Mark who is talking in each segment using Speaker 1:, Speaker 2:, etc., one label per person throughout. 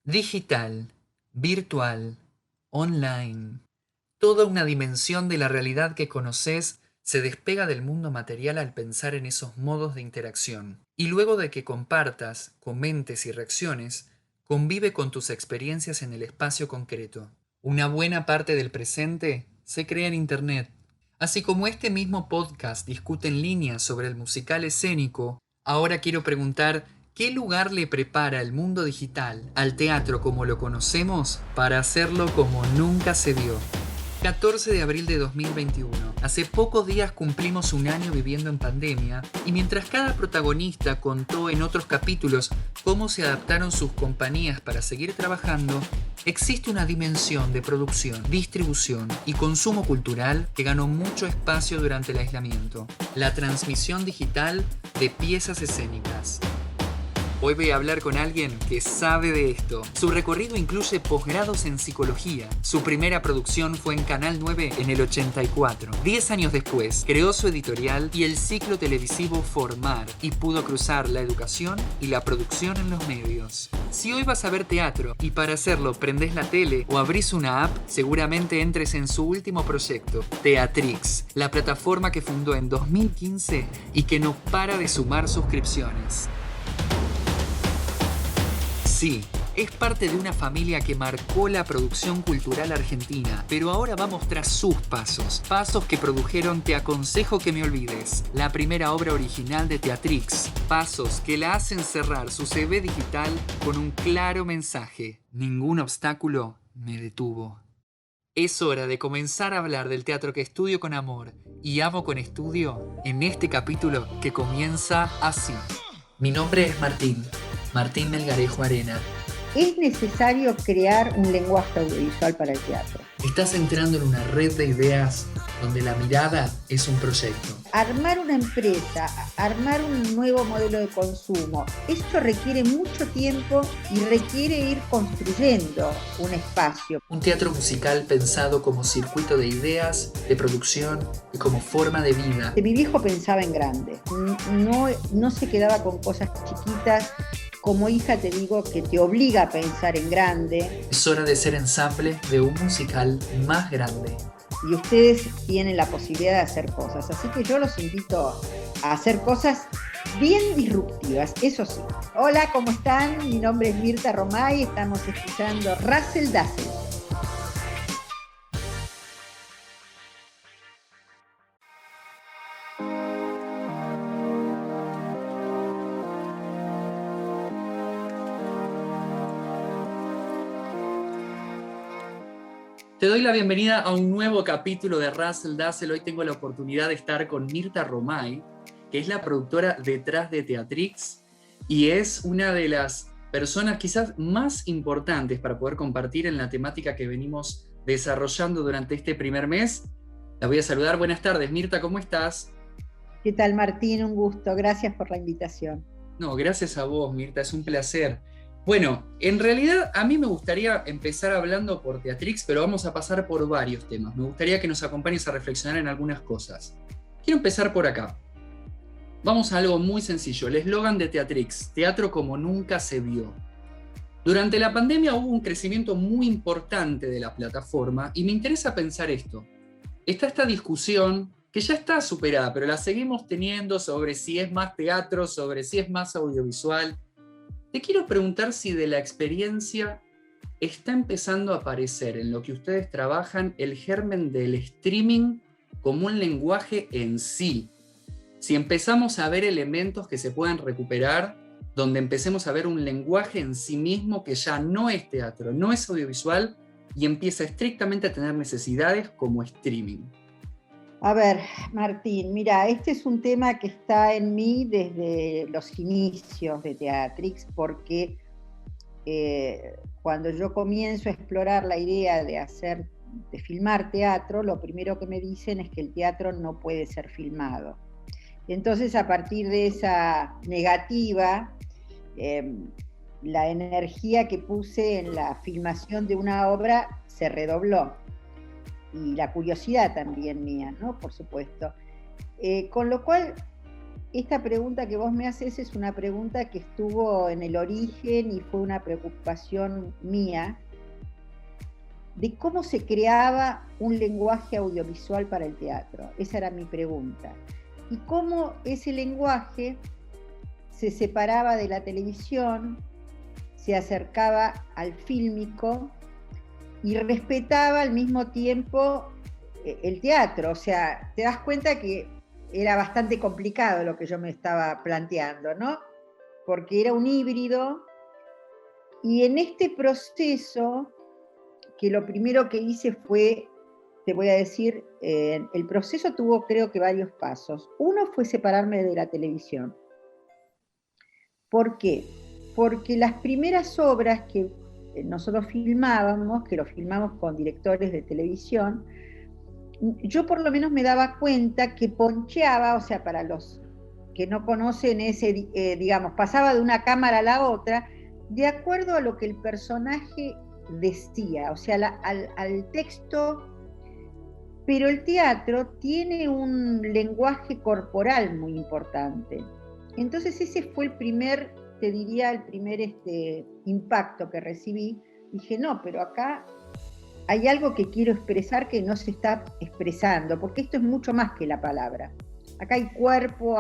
Speaker 1: Digital, virtual, online. Toda una dimensión de la realidad que conoces se despega del mundo material al pensar en esos modos de interacción. Y luego de que compartas, comentes y reacciones, convive con tus experiencias en el espacio concreto. Una buena parte del presente se crea en Internet. Así como este mismo podcast discute en línea sobre el musical escénico, ahora quiero preguntar: ¿qué lugar le prepara el mundo digital al teatro como lo conocemos para hacerlo como nunca se vio? 14 de abril de 2021. Hace pocos días cumplimos un año viviendo en pandemia, y mientras cada protagonista contó en otros capítulos cómo se adaptaron sus compañías para seguir trabajando, existe una dimensión de producción, distribución y consumo cultural que ganó mucho espacio durante el aislamiento: la transmisión digital de piezas escénicas. Hoy voy a hablar con alguien que sabe de esto. Su recorrido incluye posgrados en psicología. Su primera producción fue en Canal 9 en el 84. 10 años después, creó su editorial y el ciclo televisivo Formar, y pudo cruzar la educación y la producción en los medios. Si hoy vas a ver teatro y para hacerlo prendés la tele o abrís una app, seguramente entres en su último proyecto, Teatrix, la plataforma que fundó en 2015 y que no para de sumar suscripciones. Sí, es parte de una familia que marcó la producción cultural argentina, pero ahora vamos tras sus pasos. Pasos que produjeron Te aconsejo que me olvides, la primera obra original de Teatrix. Pasos que la hacen cerrar su CV digital con un claro mensaje: ningún obstáculo me detuvo. Es hora de comenzar a hablar del teatro que estudio con amor y amo con estudio en este capítulo que comienza así. Mi nombre es Martín Melgarejo Arena.
Speaker 2: Es necesario crear un lenguaje audiovisual para el teatro.
Speaker 1: Estás entrando en una red de ideas donde la mirada es un proyecto.
Speaker 2: Armar una empresa, armar un nuevo modelo de consumo, esto requiere mucho tiempo y requiere ir construyendo un espacio.
Speaker 1: Un teatro musical pensado como circuito de ideas, de producción y como forma de vida.
Speaker 2: Mi viejo pensaba en grande, no se quedaba con cosas chiquitas. Como hija te digo que te obliga a pensar en grande.
Speaker 1: Es hora de ser ensamble de un musical más grande.
Speaker 2: Y ustedes tienen la posibilidad de hacer cosas, así que yo los invito a hacer cosas bien disruptivas, eso sí. Hola, ¿cómo están? Mi nombre es Mirta Romay, estamos escuchando Razzle Dazzle.
Speaker 1: Te doy la bienvenida a un nuevo capítulo de Razzle Dazzle. Hoy tengo la oportunidad de estar con Mirta Romay, que es la productora detrás de Teatrix y es una de las personas quizás más importantes para poder compartir en la temática que venimos desarrollando durante este primer mes. La voy a saludar. Buenas tardes, Mirta, ¿cómo estás?
Speaker 2: ¿Qué tal, Martín? Un gusto, gracias por la invitación.
Speaker 1: No, gracias a vos, Mirta, es un placer. Bueno, en realidad a mí me gustaría empezar hablando por Teatrix, pero vamos a pasar por varios temas. Me gustaría que nos acompañes a reflexionar en algunas cosas. Quiero empezar por acá. Vamos a algo muy sencillo, el eslogan de Teatrix: teatro como nunca se vio. Durante la pandemia hubo un crecimiento muy importante de la plataforma y me interesa pensar esto. Está esta discusión que ya está superada, pero la seguimos teniendo sobre si es más teatro, sobre si es más audiovisual. Te quiero preguntar si de la experiencia está empezando a aparecer en lo que ustedes trabajan el germen del streaming como un lenguaje en sí. Si empezamos a ver elementos que se puedan recuperar, donde empecemos a ver un lenguaje en sí mismo que ya no es teatro, no es audiovisual y empieza estrictamente a tener necesidades como streaming.
Speaker 2: A ver, Martín, mira, este es un tema que está en mí desde los inicios de Teatrix, porque cuando yo comienzo a explorar la idea de filmar teatro, lo primero que me dicen es que el teatro no puede ser filmado. Entonces, a partir de esa negativa, la energía que puse en la filmación de una obra se redobló. Y la curiosidad también mía, ¿no? Por supuesto. Con lo cual, esta pregunta que vos me haces es una pregunta que estuvo en el origen y fue una preocupación mía de cómo se creaba un lenguaje audiovisual para el teatro. Esa era mi pregunta. Y cómo ese lenguaje se separaba de la televisión, se acercaba al fílmico y respetaba al mismo tiempo el teatro. O sea, te das cuenta que era bastante complicado lo que yo me estaba planteando, ¿no? Porque era un híbrido, y en este proceso, que lo primero que hice fue, te voy a decir, el proceso tuvo creo que varios pasos. Uno fue separarme de la televisión. ¿Por qué? Porque las primeras obras que nosotros filmábamos, que lo filmamos con directores de televisión, yo por lo menos me daba cuenta que poncheaba, o sea, para los que no conocen ese, digamos, pasaba de una cámara a la otra, de acuerdo a lo que el personaje decía, o sea, al texto, pero el teatro tiene un lenguaje corporal muy importante. Entonces ese fue el primer, te diría, el primer impacto que recibí. Dije, no, pero acá hay algo que quiero expresar que no se está expresando, porque esto es mucho más que la palabra. Acá hay cuerpo,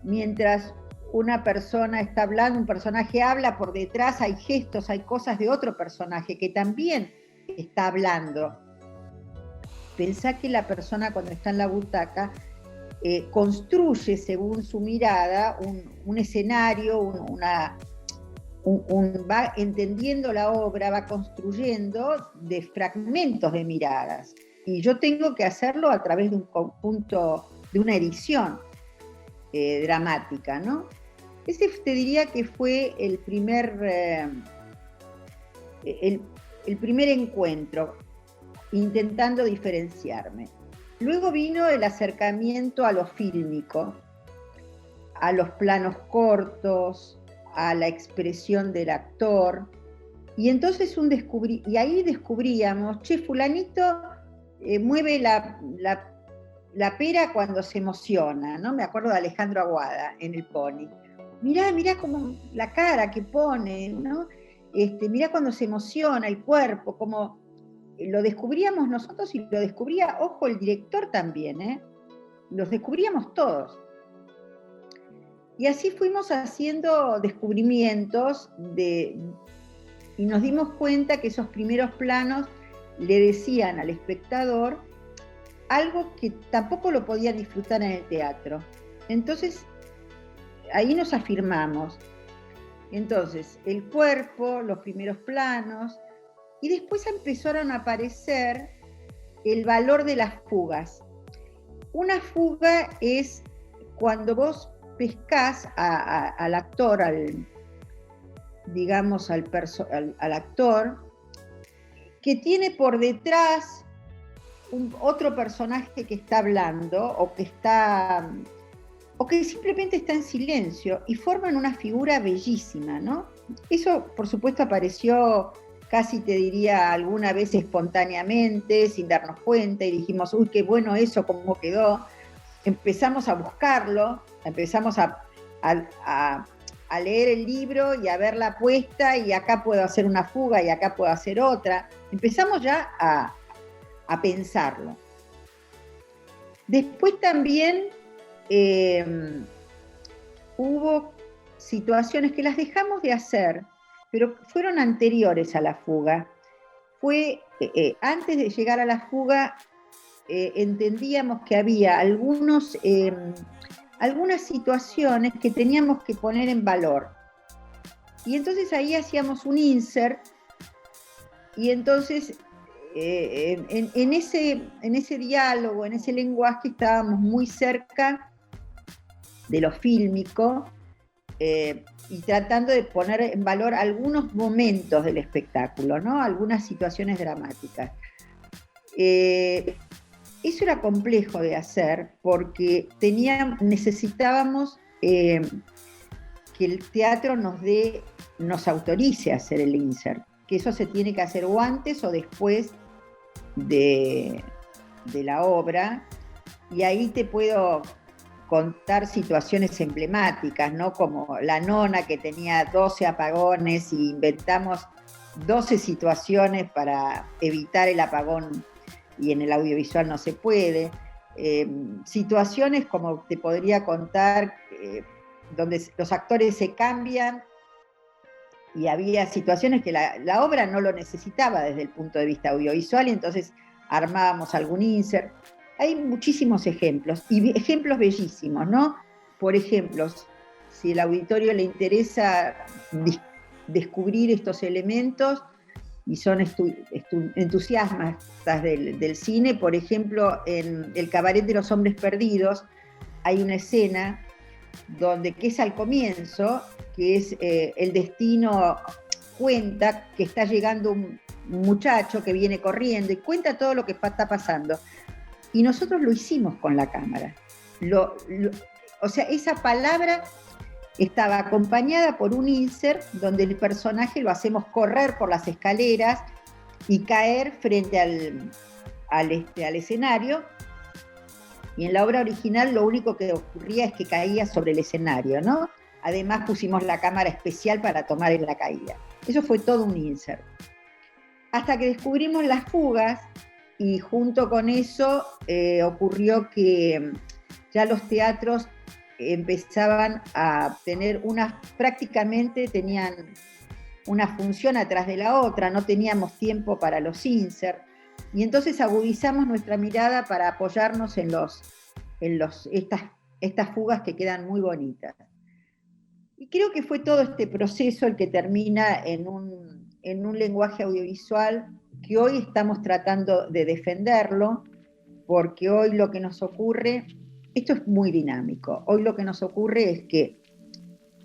Speaker 2: mientras una persona está hablando, un personaje habla, por detrás hay gestos, hay cosas de otro personaje que también está hablando. Pensá que la persona cuando está en la butaca construye según su mirada un escenario, va entendiendo la obra, va construyendo de fragmentos de miradas. Y yo tengo que hacerlo a través de un conjunto, de una edición dramática, ¿no? Ese te diría que fue el primer encuentro, intentando diferenciarme. Luego vino el acercamiento a lo fílmico, a los planos cortos, a la expresión del actor, y entonces y ahí descubríamos, che, fulanito mueve la pera cuando se emociona, ¿no? Me acuerdo de Alejandro Aguada en El Pony. Mirá como la cara que pone, ¿no? Mirá cuando se emociona el cuerpo, como lo descubríamos nosotros y lo descubría, ojo, el director también, ¿eh? Los descubríamos todos. Y así fuimos haciendo descubrimientos y nos dimos cuenta que esos primeros planos le decían al espectador algo que tampoco lo podía disfrutar en el teatro. Entonces, ahí nos afirmamos. Entonces, el cuerpo, los primeros planos, y después empezaron a aparecer el valor de las fugas. Una fuga es cuando vos pescás al actor, digamos al actor, que tiene por detrás otro personaje que está hablando o que simplemente está en silencio y forman una figura bellísima, ¿no? Eso, por supuesto, apareció casi te diría alguna vez espontáneamente, sin darnos cuenta, y dijimos, uy, qué bueno eso, cómo quedó. Empezamos a buscarlo, empezamos a leer el libro y a ver la puesta, y acá puedo hacer una fuga y acá puedo hacer otra. Empezamos ya a pensarlo. Después también hubo situaciones que las dejamos de hacer, pero fueron anteriores a la fuga. Fue antes de llegar a la fuga, entendíamos que había algunas situaciones que teníamos que poner en valor. Y entonces ahí hacíamos un insert, y entonces en ese diálogo, en ese lenguaje, estábamos muy cerca de lo fílmico, y tratando de poner en valor algunos momentos del espectáculo, ¿no? Algunas situaciones dramáticas. Eso era complejo de hacer porque necesitábamos que el teatro nos autorice a hacer el insert, que eso se tiene que hacer o antes o después de la obra, y ahí te puedo contar situaciones emblemáticas, ¿no? Como la nona que tenía 12 apagones y inventamos 12 situaciones para evitar el apagón y en el audiovisual no se puede. Situaciones como te podría contar, donde los actores se cambian y había situaciones que la obra no lo necesitaba desde el punto de vista audiovisual y entonces armábamos algún insert. Hay muchísimos ejemplos y ejemplos bellísimos, ¿no? Por ejemplo, si al auditorio le interesa descubrir estos elementos y son entusiastas del cine, por ejemplo, en El Cabaret de los Hombres Perdidos hay una escena que es al comienzo, que es el destino cuenta que está llegando un muchacho que viene corriendo y cuenta todo lo que está pasando. Y nosotros lo hicimos con la cámara. O sea, esa palabra estaba acompañada por un insert donde el personaje lo hacemos correr por las escaleras y caer frente al escenario. Y en la obra original lo único que ocurría es que caía sobre el escenario, ¿no? Además pusimos la cámara especial para tomar en la caída. Eso fue todo un insert. Hasta que descubrimos las fugas y junto con eso ocurrió que ya los teatros empezaban a tener prácticamente tenían una función atrás de la otra, no teníamos tiempo para los inserts, y entonces agudizamos nuestra mirada para apoyarnos en estas fugas que quedan muy bonitas. Y creo que fue todo este proceso el que termina en un lenguaje audiovisual que hoy estamos tratando de defenderlo, porque hoy lo que nos ocurre, esto es muy dinámico, hoy lo que nos ocurre es que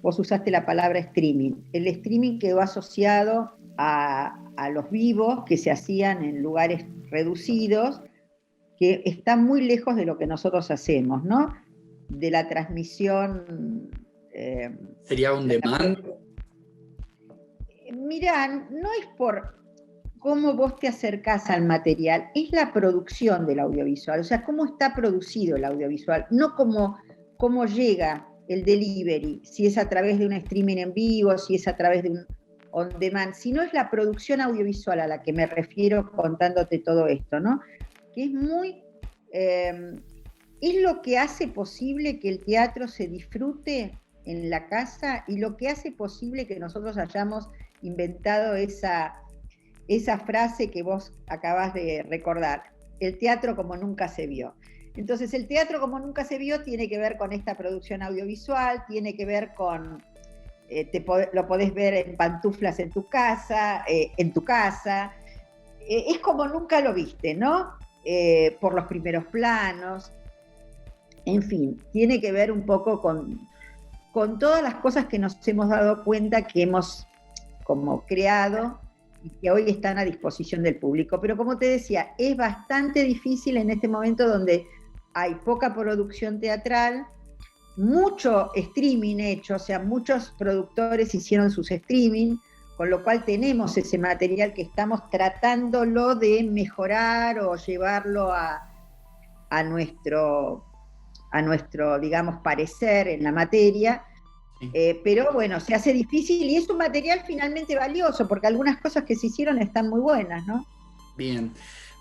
Speaker 2: vos usaste la palabra streaming, el streaming quedó asociado a los vivos que se hacían en lugares reducidos, que están muy lejos de lo que nosotros hacemos, ¿no? De la transmisión.
Speaker 1: ¿Sería un demand?
Speaker 2: Mirá, no es por cómo vos te acercás al material, es la producción del audiovisual, o sea, cómo está producido el audiovisual, no cómo llega el delivery, si es a través de un streaming en vivo, si es a través de un on demand, sino es la producción audiovisual a la que me refiero contándote todo esto, ¿no? Que es lo que hace posible que el teatro se disfrute en la casa y lo que hace posible que nosotros hayamos inventado esa frase que vos acabás de recordar, el teatro como nunca se vio. Entonces, el teatro como nunca se vio tiene que ver con esta producción audiovisual, tiene que ver con, lo podés ver en pantuflas en tu casa, es como nunca lo viste, ¿no? Por los primeros planos, en fin, tiene que ver un poco con todas las cosas que nos hemos dado cuenta que hemos como creado y que hoy están a disposición del público. Pero como te decía, es bastante difícil en este momento donde hay poca producción teatral, mucho streaming hecho, o sea, muchos productores hicieron sus streaming, con lo cual tenemos ese material que estamos tratándolo de mejorar o llevarlo a nuestro, digamos, parecer en la materia. Pero bueno, se hace difícil y es un material finalmente valioso, porque algunas cosas que se hicieron están muy buenas, ¿no?
Speaker 1: Bien.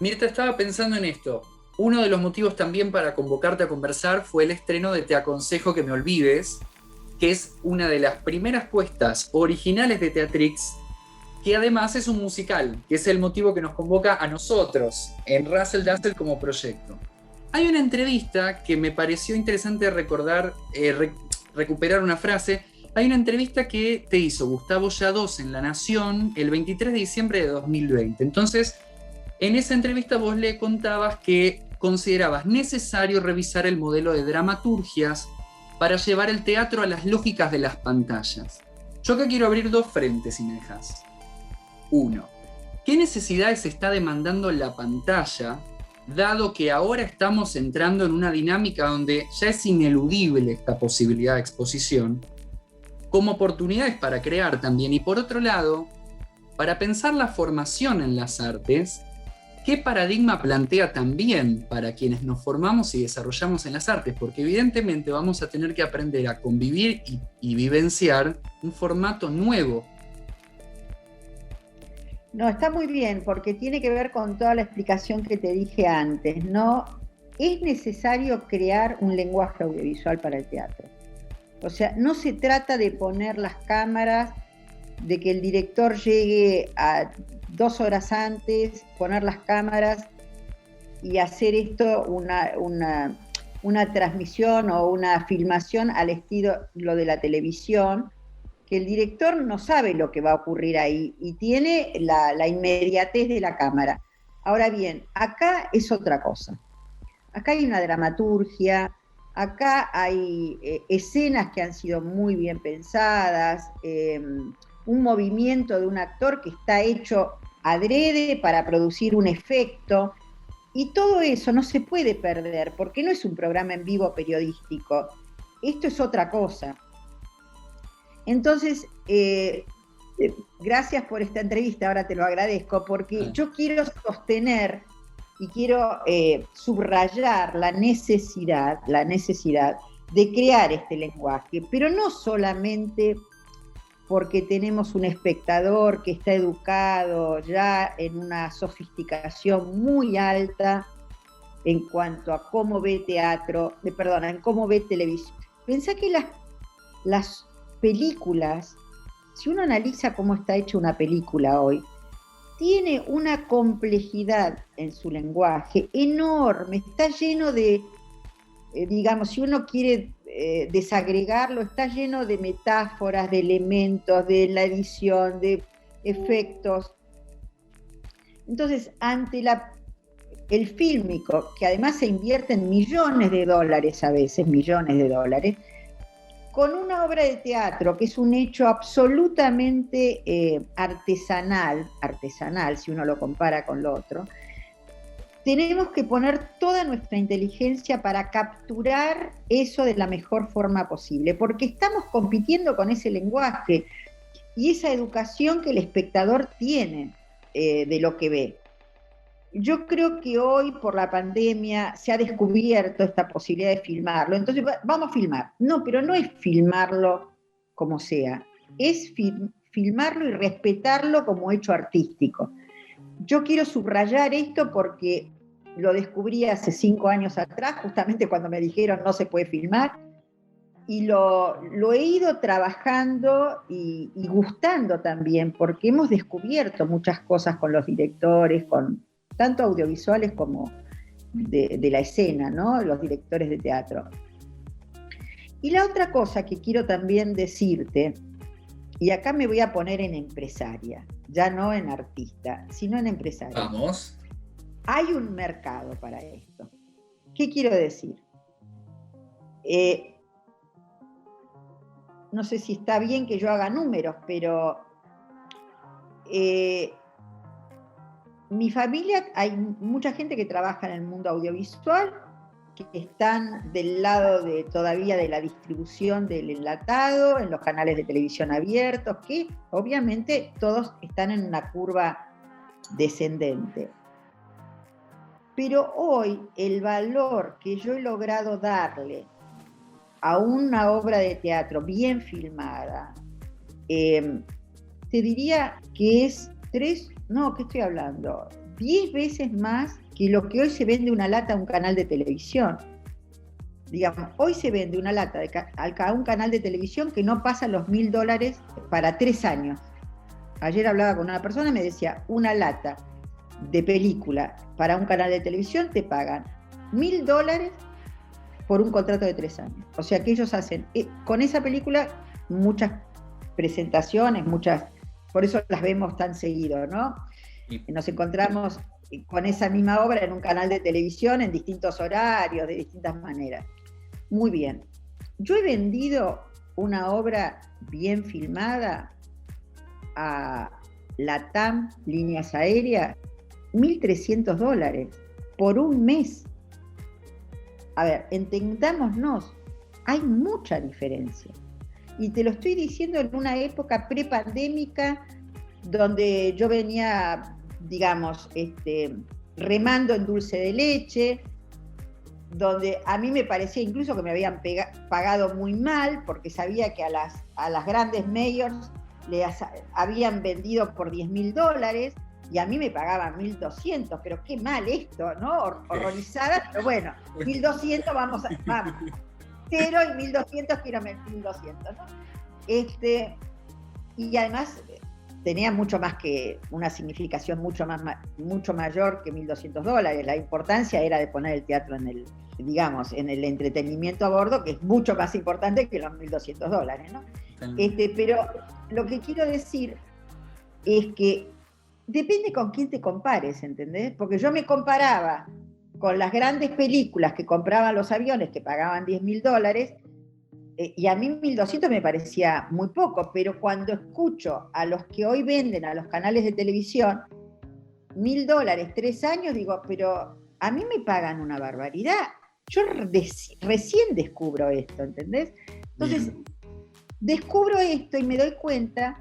Speaker 1: Mirta, estaba pensando en esto. Uno de los motivos también para convocarte a conversar fue el estreno de Te aconsejo que me olvides, que es una de las primeras puestas originales de Teatrix, que además es un musical, que es el motivo que nos convoca a nosotros en Russell Dazzle como proyecto. Hay una entrevista que me pareció interesante recordar, recuperar una frase. Hay una entrevista que te hizo Gustavo Lladós en La Nación el 23 de diciembre de 2020. Entonces, en esa entrevista vos le contabas que considerabas necesario revisar el modelo de dramaturgias para llevar el teatro a las lógicas de las pantallas. Yo acá quiero abrir dos frentes, si me dejas. Uno, ¿qué necesidades está demandando la pantalla, dado que ahora estamos entrando en una dinámica donde ya es ineludible esta posibilidad de exposición, como oportunidades para crear también? Y por otro lado, para pensar la formación en las artes, ¿Qué paradigma plantea también para quienes nos formamos y desarrollamos en las artes? Porque evidentemente vamos a tener que aprender a convivir y vivenciar un formato nuevo.
Speaker 2: No, está muy bien, porque tiene que ver con toda la explicación que te dije antes, ¿no? Es necesario crear un lenguaje audiovisual para el teatro. O sea, no se trata de poner las cámaras, de que el director llegue a 2 horas antes, poner las cámaras y hacer esto una transmisión o una filmación al estilo de la televisión, que el director no sabe lo que va a ocurrir ahí y tiene la inmediatez de la cámara. Ahora bien, acá es otra cosa. Acá hay una dramaturgia, acá hay escenas que han sido muy bien pensadas, un movimiento de un actor que está hecho adrede para producir un efecto, y todo eso no se puede perder, porque no es un programa en vivo periodístico, esto es otra cosa. Entonces, gracias por esta entrevista, ahora te lo agradezco, porque yo quiero sostener y quiero subrayar la necesidad de crear este lenguaje, pero no solamente porque tenemos un espectador que está educado ya en una sofisticación muy alta en cuanto a cómo ve teatro, en cómo ve televisión. Pensá que las películas, si uno analiza cómo está hecha una película hoy, tiene una complejidad en su lenguaje enorme, está lleno de, digamos, si uno quiere desagregarlo, está lleno de metáforas, de elementos, de la edición, de efectos. Entonces, ante el fílmico, que además se invierte en millones de dólares a veces, millones de dólares, con una obra de teatro que es un hecho absolutamente artesanal, si uno lo compara con lo otro, tenemos que poner toda nuestra inteligencia para capturar eso de la mejor forma posible, porque estamos compitiendo con ese lenguaje y esa educación que el espectador tiene de lo que ve. Yo creo que hoy, por la pandemia, se ha descubierto esta posibilidad de filmarlo. Entonces, vamos a filmar. No, pero no es filmarlo como sea, es filmarlo y respetarlo como hecho artístico. Yo quiero subrayar esto porque lo descubrí hace 5 años atrás, justamente cuando me dijeron no se puede filmar, y lo he ido trabajando y gustando también, porque hemos descubierto muchas cosas con los directores, tanto audiovisuales como de la escena, ¿no? Los directores de teatro. Y la otra cosa que quiero también decirte, y acá me voy a poner en empresaria, ya no en artista, sino en empresaria.
Speaker 1: Vamos.
Speaker 2: Hay un mercado para esto. ¿Qué quiero decir? No sé si está bien que yo haga números, pero mi familia, hay mucha gente que trabaja en el mundo audiovisual, que están del lado todavía de la distribución del enlatado, en los canales de televisión abiertos, que obviamente todos están en una curva descendente. Pero hoy el valor que yo he logrado darle a una obra de teatro bien filmada, te diría que es 10 veces más que lo que hoy se vende una lata a un canal de televisión. Digamos, hoy se vende una lata a un canal de televisión que no pasa los $1.000 para 3 años. Ayer hablaba con una persona y me decía, una lata de película para un canal de televisión te pagan $1.000 por un contrato de 3 años. O sea que ellos hacen con esa película muchas presentaciones, por eso las vemos tan seguido, ¿no? Nos encontramos con esa misma obra en un canal de televisión en distintos horarios, de distintas maneras. Muy bien. Yo he vendido una obra bien filmada a LATAM, Líneas Aéreas, $1.300 por un mes. A ver, entendámonos, hay mucha diferencia. Y te lo estoy diciendo en una época prepandémica donde yo venía, digamos, Remando en dulce de leche, donde a mí me parecía incluso que me habían pagado muy mal, porque sabía que a las grandes mayors habían vendido por $10.000 y a mí me pagaban 1.200, pero qué mal esto, ¿no? Horrorizada, pero bueno, 1.200 vamos. 0 y 1.200 quiero 1.200, ¿no? Y además tenía mucho más que una significación mucho mayor que $1.200. La importancia era de poner el teatro en el entretenimiento a bordo, que es mucho más importante que los $1.200, ¿no? Pero lo que quiero decir es que depende con quién te compares, ¿entendés? Porque yo me comparaba con las grandes películas que compraban los aviones que pagaban $10.000, y a mí 1.200 me parecía muy poco, pero cuando escucho a los que hoy venden a los canales de televisión $1.000, 3 años, digo, pero a mí me pagan una barbaridad. Yo recién descubro esto, ¿entendés? Entonces, descubro esto y me doy cuenta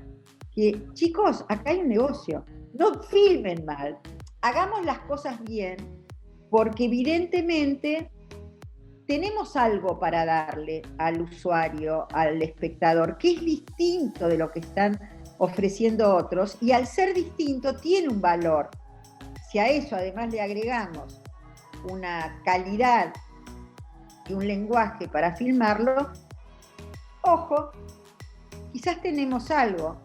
Speaker 2: que, chicos, acá hay un negocio. No filmen mal, hagamos las cosas bien, porque evidentemente tenemos algo para darle al usuario, al espectador, que es distinto de lo que están ofreciendo otros, y al ser distinto tiene un valor. Si a eso además le agregamos una calidad y un lenguaje para filmarlo, ojo, quizás tenemos algo.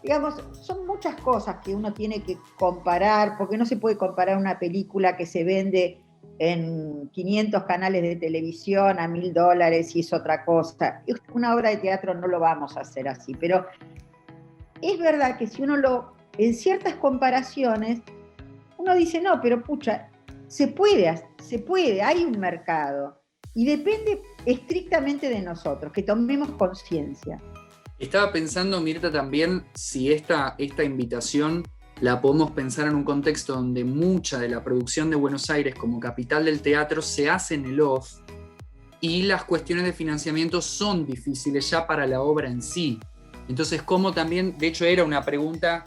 Speaker 2: Digamos, son muchas cosas que uno tiene que comparar, porque no se puede comparar una película que se vende en 500 canales de televisión a $1.000 y es otra cosa. Una obra de teatro no lo vamos a hacer así, pero es verdad que si uno en ciertas comparaciones, uno dice, no, pero pucha, se puede, hay un mercado, y depende estrictamente de nosotros, que tomemos conciencia.
Speaker 1: Estaba pensando, Mirta, también si esta invitación la podemos pensar en un contexto donde mucha de la producción de Buenos Aires como capital del teatro se hace en el off, y las cuestiones de financiamiento son difíciles ya para la obra en sí. Entonces, ¿cómo también, de hecho era una pregunta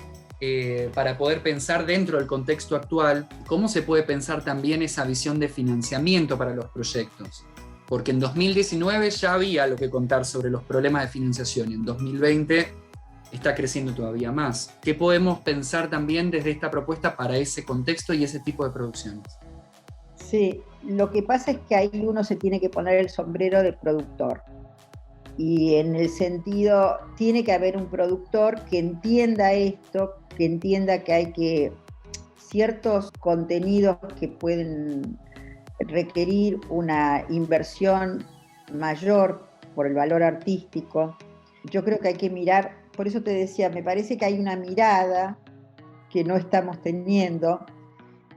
Speaker 1: para poder pensar dentro del contexto actual, cómo se puede pensar también esa visión de financiamiento para los proyectos? Porque en 2019 ya había lo que contar sobre los problemas de financiación y en 2020 está creciendo todavía más. ¿Qué podemos pensar también desde esta propuesta para ese contexto y ese tipo de producciones?
Speaker 2: Sí, lo que pasa es que ahí uno se tiene que poner el sombrero de productor. Y en el sentido, tiene que haber un productor que entienda esto, que entienda que hay ciertos contenidos que pueden requerir una inversión mayor por el valor artístico. Yo creo que hay que mirar, por eso te decía, me parece que hay una mirada que no estamos teniendo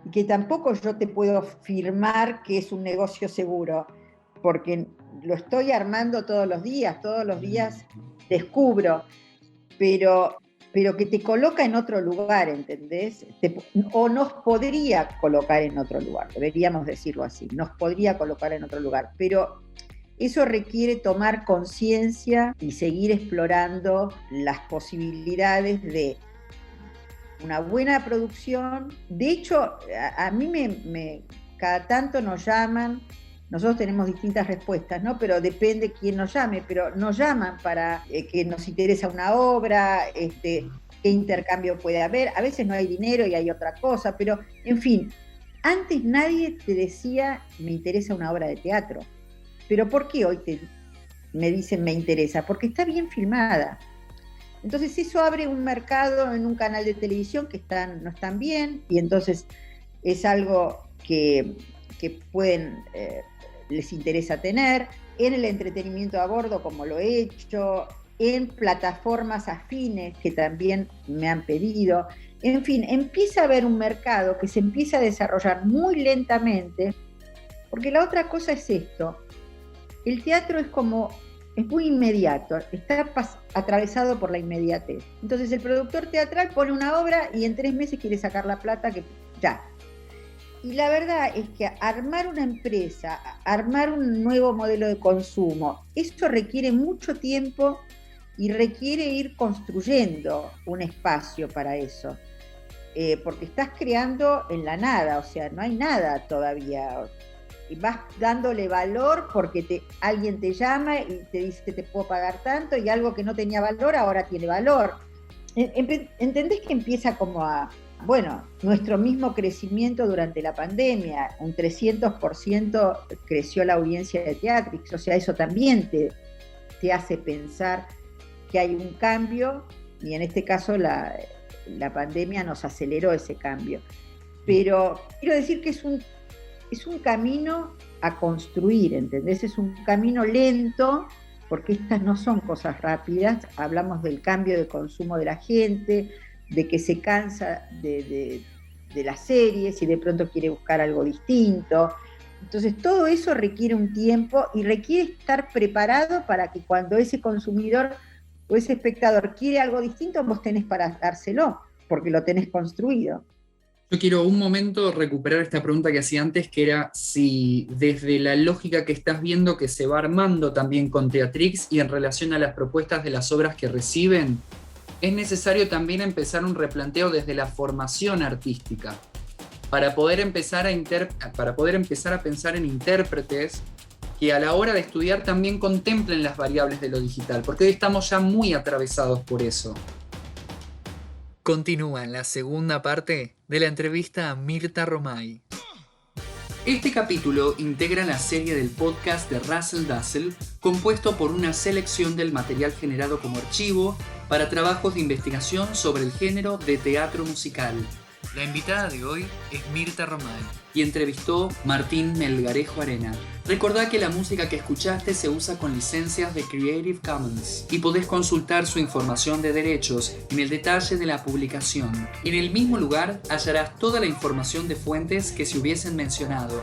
Speaker 2: y que tampoco yo te puedo afirmar que es un negocio seguro, porque lo estoy armando todos los días descubro, pero que te coloca en otro lugar, ¿entendés? O nos podría colocar en otro lugar, deberíamos decirlo así, nos podría colocar en otro lugar, pero eso requiere tomar conciencia y seguir explorando las posibilidades de una buena producción. De hecho, a mí cada tanto nos llaman. Nosotros tenemos distintas respuestas, ¿no? Pero depende quién nos llame, pero nos llaman para que nos interesa una obra, qué intercambio puede haber. A veces no hay dinero y hay otra cosa, pero en fin, antes nadie te decía, me interesa una obra de teatro. Pero ¿por qué hoy me dicen me interesa? Porque está bien filmada. Entonces eso abre un mercado en un canal de televisión que no están bien, y entonces es algo que pueden... les interesa tener, en el entretenimiento a bordo, como lo he hecho, en plataformas afines que también me han pedido. En fin, empieza a haber un mercado que se empieza a desarrollar muy lentamente, porque la otra cosa es esto, el teatro es muy inmediato, está atravesado por la inmediatez. Entonces el productor teatral pone una obra y en 3 meses quiere sacar la plata que ya. Y la verdad es que armar una empresa, armar un nuevo modelo de consumo, eso requiere mucho tiempo y requiere ir construyendo un espacio para eso. porque estás creando en la nada, o sea, no hay nada todavía. Y vas dándole valor porque alguien te llama y te dice te puedo pagar tanto, y algo que no tenía valor ahora tiene valor. ¿Entendés que empieza como bueno, nuestro mismo crecimiento durante la pandemia, un 300% creció la audiencia de Teatrix, o sea, eso también te hace pensar que hay un cambio, y en este caso la pandemia nos aceleró ese cambio. Pero quiero decir que es un camino a construir, ¿entendés? Es un camino lento, porque estas no son cosas rápidas. Hablamos del cambio de consumo de la gente, de que se cansa de las series y de pronto quiere buscar algo distinto. Entonces todo eso requiere un tiempo y requiere estar preparado para que cuando ese consumidor o ese espectador quiere algo distinto, vos tenés para dárselo, porque lo tenés construido.
Speaker 1: Yo quiero un momento recuperar esta pregunta que hacía antes, que era si desde la lógica que estás viendo que se va armando también con Teatrix y en relación a las propuestas de las obras que reciben, es necesario también empezar un replanteo desde la formación artística para poder empezar a pensar en intérpretes que a la hora de estudiar también contemplen las variables de lo digital, porque hoy estamos ya muy atravesados por eso. Continúa en la segunda parte de la entrevista a Mirta Romay. Este capítulo integra la serie del podcast de Russell Dassel, compuesto por una selección del material generado como archivo para trabajos de investigación sobre el género de teatro musical. La invitada de hoy es Mirta Romay y entrevistó Martín Melgarejo Arena. Recordá que la música que escuchaste se usa con licencias de Creative Commons y podés consultar su información de derechos en el detalle de la publicación. En el mismo lugar hallarás toda la información de fuentes que se hubiesen mencionado.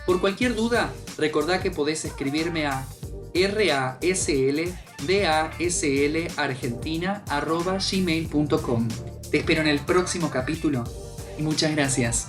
Speaker 1: Por cualquier duda, recordá que podés escribirme a rasldaslargentina@gmail.com. Te espero en el próximo capítulo y muchas gracias.